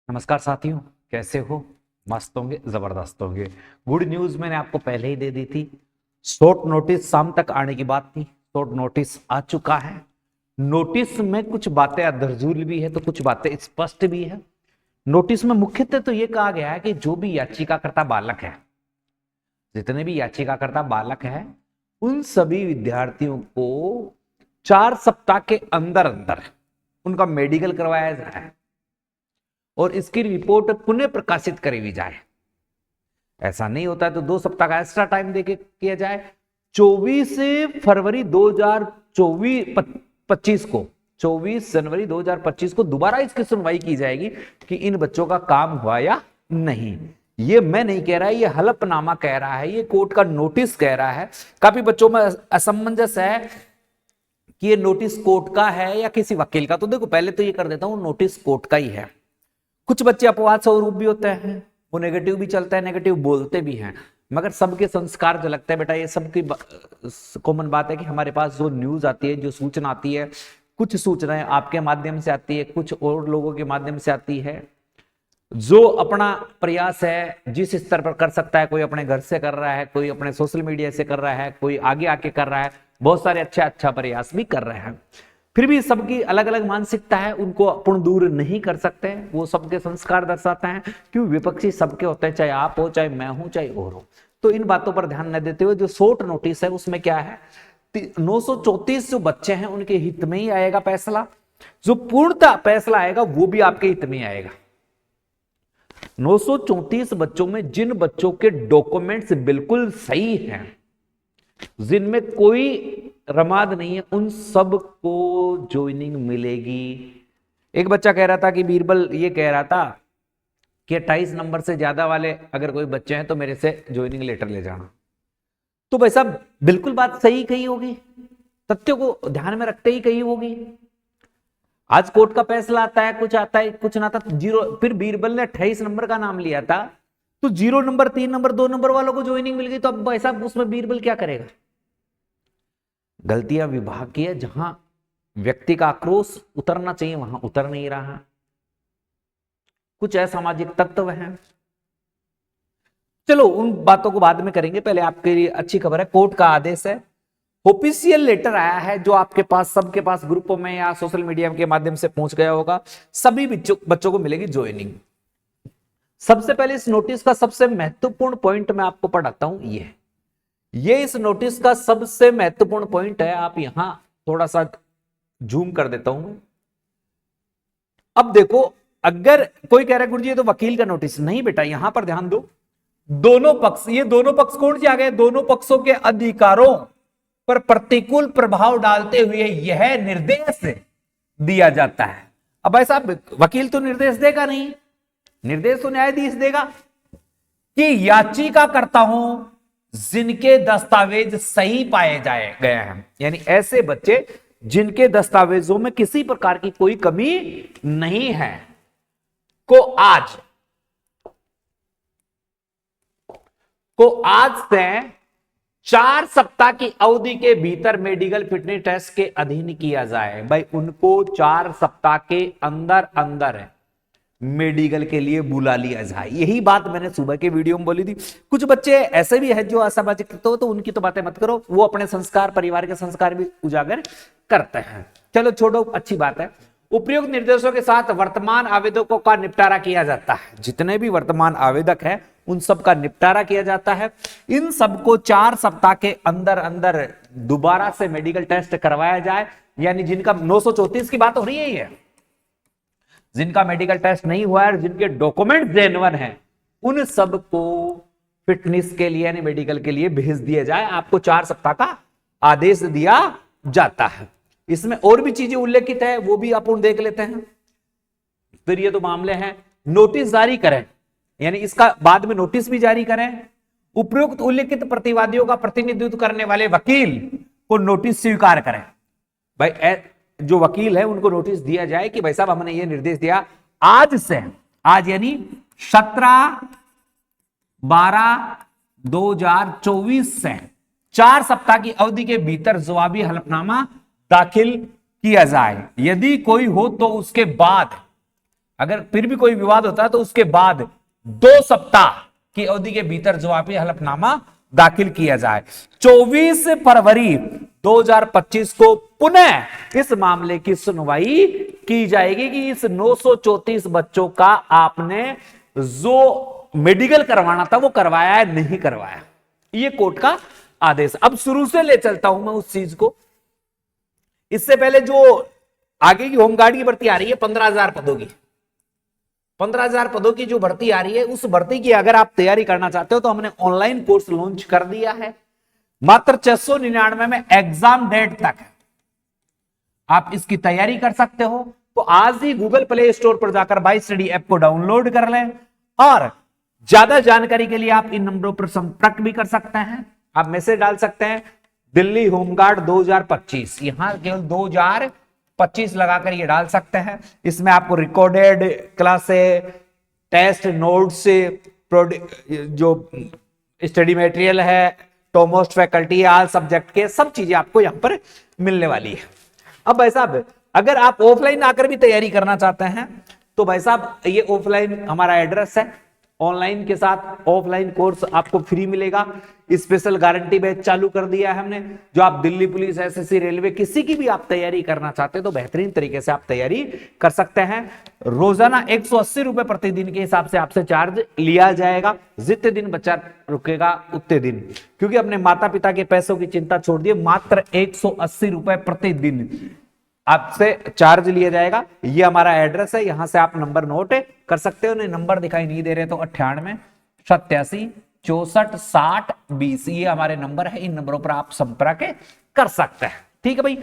नमस्कार साथियों, कैसे हो? मस्त होंगे, जबरदस्त होंगे। गुड न्यूज मैंने आपको पहले ही दे दी थी। शॉर्ट नोटिस शाम तक आने की बात थी, शॉर्ट नोटिस आ चुका है। नोटिस में कुछ बातें अधरजूल भी है तो कुछ बातें स्पष्ट भी है। नोटिस में मुख्यतः तो यह कहा गया है कि जो भी याचिकाकर्ता बालक है, जितने भी याचिकाकर्ता बालक है, उन सभी विद्यार्थियों को 4 सप्ताह के अंदर अंदर उनका मेडिकल करवाया जाए और इसकी रिपोर्ट पुनः प्रकाशित करी जाए। ऐसा नहीं होता है तो 2 सप्ताह का एक्स्ट्रा टाइम देके किया जाए। 24 फरवरी 2025 को 24 जनवरी 2025 को दोबारा इसकी सुनवाई की जाएगी कि इन बच्चों का काम हुआ या नहीं। ये मैं नहीं कह रहा, ये हलफनामा कह रहा है, ये कोर्ट का नोटिस कह रहा है। काफी बच्चों में असमंजस है कि ये नोटिस कोर्ट का है या किसी वकील का। तो देखो, पहले तो ये कर देता हूं, नोटिस कोर्ट का ही है। कुछ बच्चे अपवाद स्वरूप भी होते हैं, वो नेगेटिव भी चलता है, नेगेटिव बोलते भी हैं, मगर सबके संस्कार जो लगता है बेटा, ये सबकी कॉमन बात है कि हमारे पास जो न्यूज आती है, जो सूचना आती है, कुछ सूचनाएं आपके माध्यम से आती है, कुछ और लोगों के माध्यम से आती है। जो अपना प्रयास है जिस स्तर पर कर सकता है, कोई अपने घर से कर रहा है, कोई अपने सोशल मीडिया से कर रहा है, कोई आगे आके कर रहा है, बहुत सारे अच्छा प्रयास भी कर रहे हैं। फिर भी सबकी अलग अलग मानसिकता है, उनको अपन दूर नहीं कर सकते। वो सबके संस्कार दर्शाते हैं, क्यों विपक्षी सबके होते हैं, चाहे आप हो, चाहे मैं हूं, चाहे और हो। तो इन बातों पर ध्यान न देते हुए जो शॉर्ट नोटिस है उसमें क्या है, 934 जो बच्चे हैं उनके हित में ही आएगा फैसला। जो पूर्णतः फैसला आएगा वो भी आपके हित में आएगा। 934 बच्चों में जिन बच्चों के डॉक्यूमेंट्स बिल्कुल सही हैं, जिनमें कोई रमाद नहीं है, उन सब को ज्वाइनिंग मिलेगी। एक बच्चा कह रहा था कि बीरबल ये कह रहा था कि 28 नंबर से ज्यादा वाले अगर कोई बच्चे हैं तो मेरे से ज्वाइनिंग लेटर ले जाना। तो भाई साहब, बिल्कुल बात सही कही होगी, तथ्य को ध्यान में रखते ही कही होगी। आज कोर्ट का फैसला आता है, कुछ आता है, कुछ ना आता, जीरो। फिर बीरबल ने 28 नंबर का नाम लिया था, तो 0 नंबर, 3 नंबर, 2 नंबर वालों को ज्वाइनिंग मिल गई। तो अब भाई साहब उसमें बीरबल क्या करेगा? गलतियां विभाग की है। जहां व्यक्ति का आक्रोश उतरना चाहिए वहां उतर नहीं रहा। कुछ असामाजिक तत्व हैं। चलो उन बातों को बाद में करेंगे, पहले आपके लिए अच्छी खबर है, कोर्ट का आदेश है, ऑफिशियल लेटर आया है, जो आपके पास, सबके पास ग्रुपों में या सोशल मीडिया के माध्यम से पहुंच गया होगा। सभी बच्चों को मिलेगी ज्वाइनिंग। सबसे पहले इस नोटिस का सबसे महत्वपूर्ण पॉइंट मैं आपको पढ़ाता हूं। ये इस नोटिस का सबसे महत्वपूर्ण पॉइंट है। आप यहां थोड़ा सा जूम कर देता हूं मैं। अब देखो, अगर कोई कह रहा है गुरुजी ये तो वकील का नोटिस, नहीं बेटा, यहां पर ध्यान दो। दोनों पक्ष, ये दोनों पक्ष कौन से आ गए? दोनों पक्षों के अधिकारों पर प्रतिकूल प्रभाव डालते हुए यह निर्देश दिया जाता है। अब ऐसा वकील तो निर्देश देगा नहीं, निर्देश तो न्यायाधीश देगा कि याचिकाकर्ता हूं जिनके दस्तावेज सही पाए गए हैं, यानी ऐसे बच्चे जिनके दस्तावेजों में किसी प्रकार की कोई कमी नहीं है, को आज से 4 सप्ताह की अवधि के भीतर मेडिकल फिटनेस टेस्ट के अधीन किया जाए। भाई उनको 4 सप्ताह के अंदर अंदर मेडिकल के लिए बुला लिया जाए। यही बात मैंने सुबह के वीडियो में बोली थी। कुछ बच्चे ऐसे भी हैं जो असामाजिक तो उनकी तो बातें मत करो, वो अपने संस्कार, परिवार के संस्कार भी उजागर करते हैं। चलो छोड़ो, अच्छी बात है। उपयुक्त निर्देशों के साथ वर्तमान आवेदकों का निपटारा किया जाता है। जितने भी वर्तमान आवेदक हैं उन सब का निपटारा किया जाता है। इन सबको 4 सप्ताह के अंदर अंदर दोबारा से मेडिकल टेस्ट करवाया जाए। यानी जिनका 934 की बात हो रही है, जिनका मेडिकल टेस्ट नहीं हुआ है, जिनके डॉक्यूमेंट जेन्युइन हैं, उन सबको फिटनेस के लिए यानी मेडिकल के लिए भेज दिया जाए। आपको 4 सप्ताह का आदेश दिया जाता है। इसमें और भी चीजें उल्लेखित है, वो भी अपन देख लेते हैं। फिर ये तो मामले हैं। नोटिस जारी करें, यानी इसका बाद में नोटिस भी जारी करें। उपयुक्त उल्लेखित प्रतिवादियों का प्रतिनिधित्व करने वाले वकील को नोटिस स्वीकार करें। भाई जो वकील है उनको नोटिस दिया जाए कि भाई साहब हमने ये निर्देश दिया, आज से, आज यानी 17/12/2024 से 4 सप्ताह की अवधि के भीतर जवाबी हलफनामा दाखिल किया जाए। यदि कोई हो तो उसके बाद अगर फिर भी कोई विवाद होता है तो उसके बाद 2 सप्ताह की अवधि के भीतर जवाबी हलफनामा दाखिल किया जाए। 24 फरवरी 2025 को पुनः इस मामले की सुनवाई की जाएगी कि इस 934 बच्चों का आपने जो मेडिकल करवाना था वो करवाया है नहीं करवाया। ये कोर्ट का आदेश। अब शुरू से ले चलता हूं मैं उस चीज को। इससे पहले जो आगे की होमगार्ड की भर्ती आ रही है 15,000 पदों की, 15,000 पदों की जो भर्ती आ रही है, उस भर्ती की अगर आप तैयारी करना चाहते हो तो हमने ऑनलाइन कोर्स लॉन्च कर दिया है। मात्र 699 में एग्जाम डेट तक आप इसकी तैयारी कर सकते हो। तो आज ही गूगल प्ले स्टोर पर जाकर बाई स्टडी ऐप को डाउनलोड कर लें और ज्यादा जानकारी के लिए आप इन नंबरों पर संपर्क भी कर सकते हैं। आप मैसेज डाल सकते हैं दिल्ली होमगार्ड 2025, यहां केवल 2025 लगाकर ये डाल सकते हैं। इसमें आपको रिकॉर्डेड क्लास से, टेस्ट नोट से, जो स्टडी मटेरियल है, टॉपमोस्ट फैकल्टी, ऑल सब्जेक्ट के सब चीजें आपको यहां पर मिलने वाली है। अब भाई साहब अगर आप ऑफलाइन आकर भी तैयारी करना चाहते हैं तो भाई साहब ये ऑफलाइन हमारा एड्रेस है। ऑनलाइन के साथ ऑफलाइन कोर्स आपको फ्री मिलेगा। स्पेशल गारंटी बैच चालू कर दिया है हमने। जो आप दिल्ली पुलिस, एसएससी, रेलवे, किसी की भी आप तैयारी करना चाहते हैं तो बेहतरीन तरीके से आप तैयारी कर सकते हैं। रोजाना 180 रुपए प्रतिदिन के हिसाब से आपसे चार्ज लिया जाएगा। जितने दिन बच्चा रुकेगा उतने दिन, क्योंकि अपने माता पिता के पैसों की चिंता छोड़ दिए, मात्र 180 रुपए प्रतिदिन आपसे चार्ज लिया जाएगा। ये हमारा एड्रेस है, यहां से आप नंबर नोट कर सकते हो। नहीं नंबर दिखाई नहीं दे रहे तो 98 87 64 60 20 ये हमारे नंबर है। इन नंबरों पर आप संपर्क कर सकते हैं। ठीक है भाई।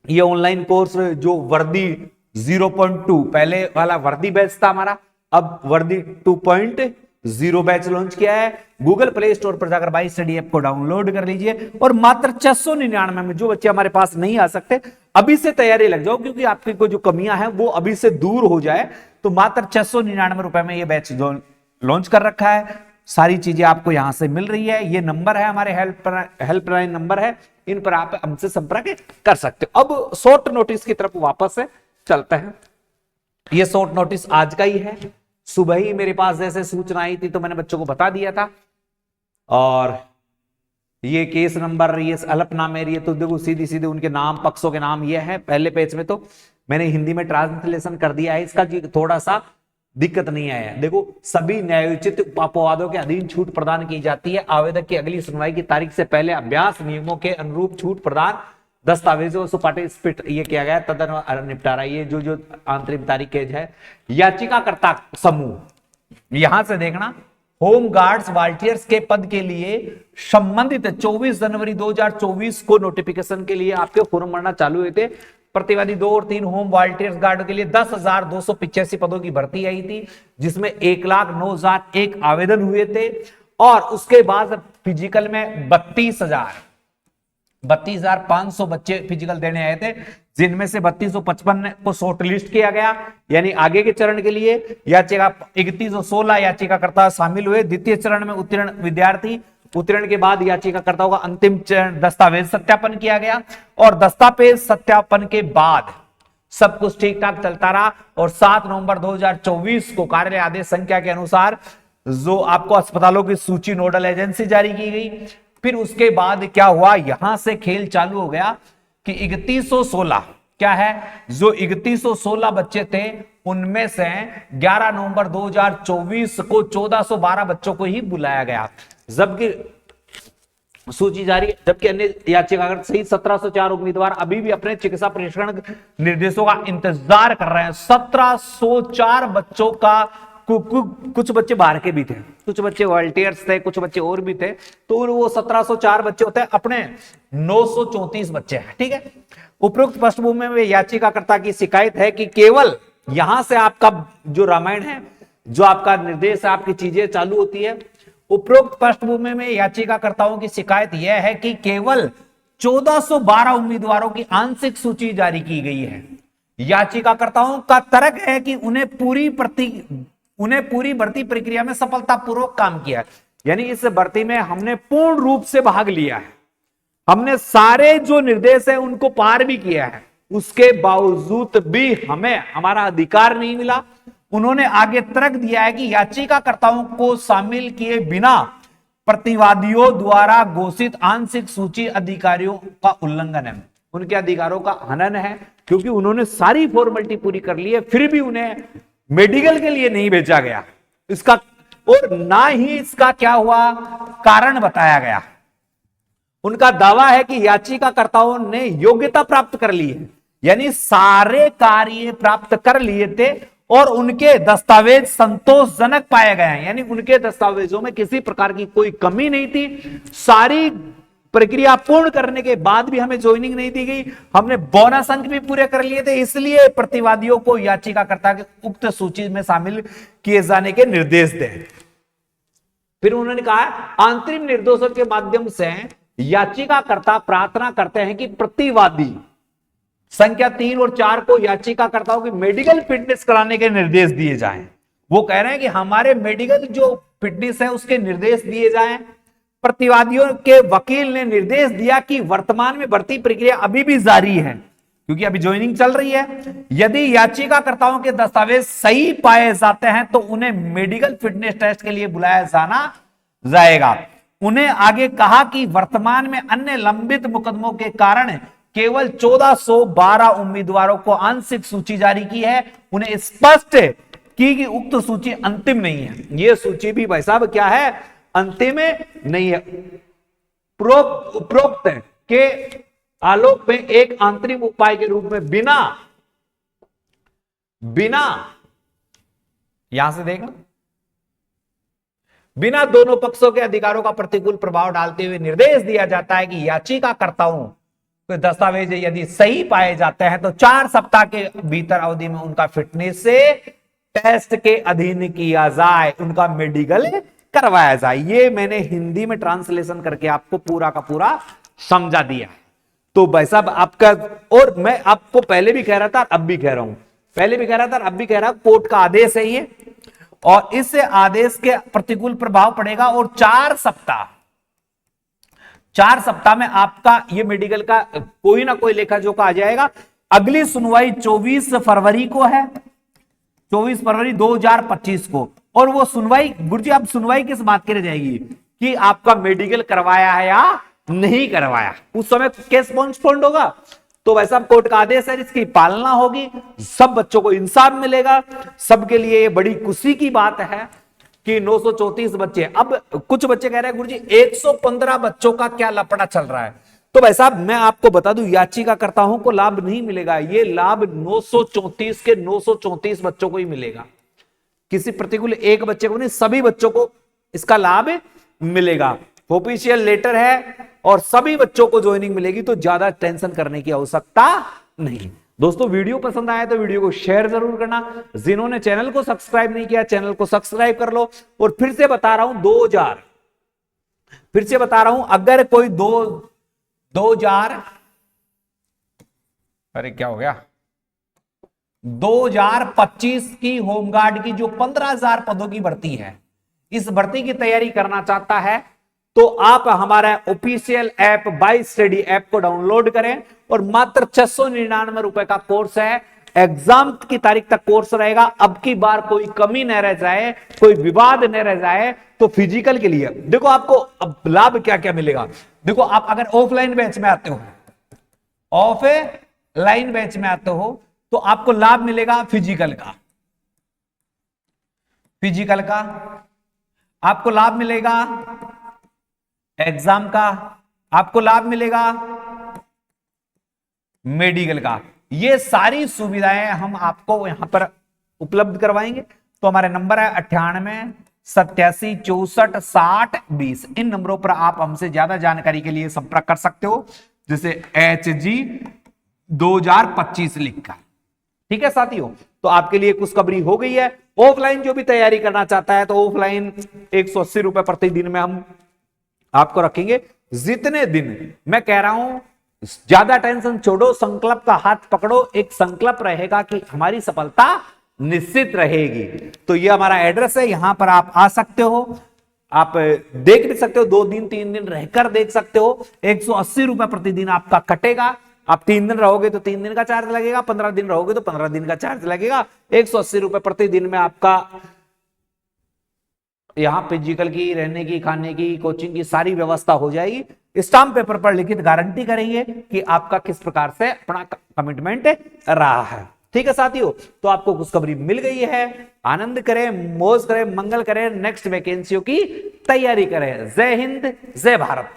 ये ऑनलाइन कोर्स जो वर्दी 0.2 पहले वाला वर्दी बैच था हमारा, अब वर्दी 2.0 बैच लॉन्च किया है। गूगल प्ले स्टोर पर जाकर बाई स्टडी ऐप को डाउनलोड कर लीजिए और मात्र 699 में जो बच्चे हमारे पास नहीं आ सकते अभी से तैयारी लग जाओ, क्योंकि आपकी कोई जो कमियां हैं वो अभी से दूर हो जाए। तो मात्र 699 रुपए में ये बैच लॉन्च कर रखा है। सारी चीजें आपको यहां से मिल रही है। ये नंबर है हमारे हेल्पलाइन नंबर है, इन पर आप हमसे संपर्क कर सकते हो। अब शॉर्ट नोटिस की तरफ वापस से चलते हैं। ये शॉर्ट नोटिस आज का ही है। सुबह ही मेरे पास जैसे सूचना आई थी तो मैंने बच्चों को बता दिया था। और ये केस नंबर, ये हलफनामे, ये तो देखो सीधी सीधे उनके नाम, पक्षों के नाम ये है। पहले पेज में तो मैंने हिंदी में ट्रांसलेशन कर दिया है इसका, थोड़ा सा दिक्कत नहीं आया। देखो सभी न्यायोचित अपवादों के अधीन छूट प्रदान की जाती है। आवेदक की अगली सुनवाई की तारीख से पहले अभ्यास नियमों के अनुरूप छूट प्रदान दस्तावेजों से पार्टिसिपेट ये किया गया तदन निपटारा। ये जो आंतरिक तारीख है। याचिकाकर्ता समूह, यहां से देखना, होम गार्ड्स वॉलंटियर्स के पद के लिए संबंधित 24 जनवरी 2024 को नोटिफिकेशन के लिए आपके फॉर्म भरना चालू हुए थे। प्रतिवादी 2 और 3 होम वॉलंटियर्स गार्ड के लिए 10,285 पदों की भर्ती आई थी, जिसमें 1,09,001 आवेदन हुए थे। और उसके बाद फिजिकल में 32,500 बच्चे फिजिकल देने आए थे, जिनमें से 3255 को शॉर्ट लिस्ट किया गया, यानी आगे के चरण के लिए। याचिका 3116 याचिकाकर्ता शामिल हुए। द्वितीय चरण में उत्तीर्ण विद्यार्थी, उत्तीर्ण के बाद याचिकाकर्ताओं का अंतिम चरण दस्तावेज सत्यापन किया गया। और दस्तावेज सत्यापन के बाद सब कुछ ठीक ठाक चलता रहा और 7 नवंबर 2024 को कार्यालय आदेश संख्या के अनुसार जो आपको अस्पतालों की सूची नोडल एजेंसी जारी की गई। फिर उसके बाद क्या हुआ, यहां से खेल चालू हो गया कि 3116 क्या है, जो 3116 बच्चे थे उनमें से 11 नवंबर 2024 को 1412 बच्चों को ही बुलाया गया, जबकि सूची जारी, जबकि अन्य याचिकाकर्ता सहित 1704 उम्मीदवार अभी भी अपने चिकित्सा परीक्षण निर्देशों का इंतजार कर रहे हैं। 1704 बच्चों का कुछ बच्चे बाहर के भी थे, कुछ बच्चे वॉलंटियर्स थे, कुछ बच्चे और भी थे, तो वो 1704 बच्चे होते हैं, अपने 934 बच्चे हैं। ठीक है। उपरोक्त पृष्ठभूमि में याचिकाकर्ता की शिकायत है कि केवल यहां से आपका जो रामायण है, जो आपका निर्देश है, आपकी चीजें चालू होती है। उपरोक्त पृष्ठभूमि में याचिकाकर्ताओं की शिकायत यह है कि केवल 1412 उम्मीदवारों की आंशिक सूची जारी की गई है। याचिकाकर्ताओं का तर्क है कि उन्हें पूरी भर्ती प्रक्रिया में सफलतापूर्वक काम किया, यानी इस भर्ती में हमने पूर्ण रूप से भाग लिया है, हमने सारे जो निर्देश है उनको पार भी किया है, उसके बावजूद भी हमें हमारा अधिकार नहीं मिला। उन्होंने आगे तर्क दिया है कि याचिकाकर्ताओं को शामिल किए बिना प्रतिवादियों द्वारा घोषित आंशिक सूची अधिकारियों का उल्लंघन है, उनके अधिकारों का हनन है, क्योंकि उन्होंने सारी फॉर्मेलिटी पूरी कर ली है, फिर भी उन्हें मेडिकल के लिए नहीं भेजा गया। इसका और ना ही इसका क्या हुआ, कारण बताया गया। उनका दावा है कि याचिकाकर्ताओं ने योग्यता प्राप्त कर ली है, यानी सारे कार्य प्राप्त कर लिए थे और उनके दस्तावेज संतोषजनक पाए गए हैं, यानी उनके दस्तावेजों में किसी प्रकार की कोई कमी नहीं थी। सारी प्रक्रिया पूर्ण करने के बाद भी हमें ज्वाइनिंग नहीं दी गई, हमने बोनस अंक भी पूरे कर लिए थे, इसलिए प्रतिवादियों को याचिकाकर्ता के उक्त सूची में शामिल किए जाने के निर्देश दें। फिर उन्होंने कहा अंतरिम निर्देशों के माध्यम से याचिकाकर्ता प्रार्थना करते हैं कि प्रतिवादी संख्या 3 और 4 को याचिकाकर्ताओं की मेडिकल फिटनेस कराने के निर्देश दिए जाएं। वो कह रहे हैं कि हमारे मेडिकल जो फिटनेस है उसके निर्देश दिए जाएं। प्रतिवादियों के वकील ने निर्देश दिया कि वर्तमान में भर्ती प्रक्रिया अभी भी जारी है, क्योंकि अभी ज्वाइनिंग चल रही है। यदि याचिकाकर्ताओं के दस्तावेज सही पाए जाते हैं तो उन्हें मेडिकल फिटनेस टेस्ट के लिए बुलाया जाना जाएगा। उन्हें आगे कहा कि वर्तमान में अन्य लंबित मुकदमों के कारण केवल 1412 उम्मीदवारों को आंशिक सूची जारी की है। उन्हें स्पष्ट कि उक्त सूची अंतिम नहीं है। यह सूची भी भाई साहब क्या है, अंतिम नहीं है। उपरोक्त के आलोक में एक अंतरिम उपाय के रूप में बिना यहां से देखना, बिना दोनों पक्षों के अधिकारों का प्रतिकूल प्रभाव डालते हुए निर्देश दिया जाता है कि याचिकाकर्ताओं के दस्तावेज यदि सही पाए जाते हैं तो 4 सप्ताह के भीतर अवधि में उनका फिटनेस से टेस्ट के अधीन किया जाए, उनका मेडिकल करवाया जाए। ये मैंने हिंदी में ट्रांसलेशन करके आपको पूरा का पूरा समझा दिया। तो भाई साहब आपका, और मैं आपको पहले भी कह रहा था अब भी कह रहा हूं, पहले भी कह रहा था अब भी कह रहा हूं, कोर्ट का आदेश है ये, और इस आदेश के प्रतिकूल प्रभाव पड़ेगा और 4 सप्ताह में आपका ये मेडिकल का कोई ना कोई लेखा जोखा आ जाएगा। अगली सुनवाई 24 फरवरी को है, 24 फरवरी 2025 को। और वो सुनवाई, गुरुजी आप सुनवाई किस बात की रह जाएगी कि आपका मेडिकल करवाया है या नहीं करवाया, उस समय केस पोस्टपोन्ड होगा। तो वैसा कोर्ट का आदेश है जिसकी पालना होगी, सब बच्चों को इंसाफ मिलेगा। सबके लिए ये बड़ी खुशी की बात है कि 934 बच्चे, अब कुछ बच्चे कह रहे हैं गुरुजी 115 बच्चों का क्या लफड़ा चल रहा है। तो भाई साहब मैं आपको बता दूं, याचिकाकर्ताओं को लाभ नहीं मिलेगा, ये लाभ 934 के 934 बच्चों को ही मिलेगा, किसी प्रतिकूल एक बच्चे को नहीं, सभी बच्चों को इसका लाभ मिलेगा। ऑफिशियल लेटर है और सभी बच्चों को ज्वाइनिंग मिलेगी, तो ज्यादा टेंशन करने की आवश्यकता नहीं। दोस्तों वीडियो पसंद आया तो वीडियो को शेयर जरूर करना। जिन्होंने चैनल को सब्सक्राइब नहीं किया चैनल को सब्सक्राइब कर लो। और फिर से बता रहा हूं 2000, फिर से बता रहा हूं, अगर कोई 2000 अरे क्या हो गया, 2025 की होमगार्ड की जो 15,000 पदों की भर्ती है, इस भर्ती की तैयारी करना चाहता है तो आप हमारा official app by study app को डाउनलोड करें और मात्र 699 रुपए का कोर्स है। एग्जाम की तारीख तक कोर्स रहेगा। अब की बार कोई कमी न रह जाए, कोई विवाद न रह जाए, तो फिजिकल के लिए देखो आपको अब लाभ क्या क्या मिलेगा। देखो आप अगर ऑफलाइन बैच में आते हो, ऑफलाइन बैच में आते हो तो आपको लाभ मिलेगा फिजिकल का, आपको लाभ मिलेगा एग्जाम का, आपको लाभ मिलेगा मेडिकल का। ये सारी सुविधाएं हम आपको यहां पर उपलब्ध करवाएंगे। तो हमारे नंबर है 98 87 64 60 20। इन नंबरों पर आप हमसे ज्यादा जानकारी के लिए संपर्क कर सकते हो, जैसे HG 2025 लिखकर। ठीक है साथियों, तो आपके लिए खुशखबरी हो गई है। ऑफलाइन जो भी तैयारी करना चाहता है तो ऑफलाइन 180 रुपए प्रतिदिन में हम आपको रखेंगे। जितने दिन, मैं कह रहा हूं ज्यादा टेंशन छोड़ो, संकल्प का हाथ पकड़ो। एक संकल्प रहेगा कि हमारी सफलता निश्चित रहेगी। तो ये हमारा एड्रेस है, यहां पर आप आ सकते हो, आप देख भी सकते हो, 2 दिन 3 दिन रहकर देख सकते हो। 180 रुपए प्रतिदिन आपका कटेगा। आप 3 दिन रहोगे तो 3 दिन का चार्ज लगेगा, 15 दिन रहोगे तो 15 दिन का चार्ज लगेगा। 180 रुपए प्रति दिन में आपका यहां फिजिकल की, रहने की, खाने की, कोचिंग की सारी व्यवस्था हो जाएगी। स्टाम्प पेपर पर लिखित गारंटी करेंगे कि आपका किस प्रकार से अपना कमिटमेंट रहा है। ठीक है साथियों, तो आपको खुशखबरी मिल गई है। आनंद करें, मौज करें, मंगल करें, नेक्स्ट वैकेंसियों की तैयारी करें। जय हिंद, जय भारत।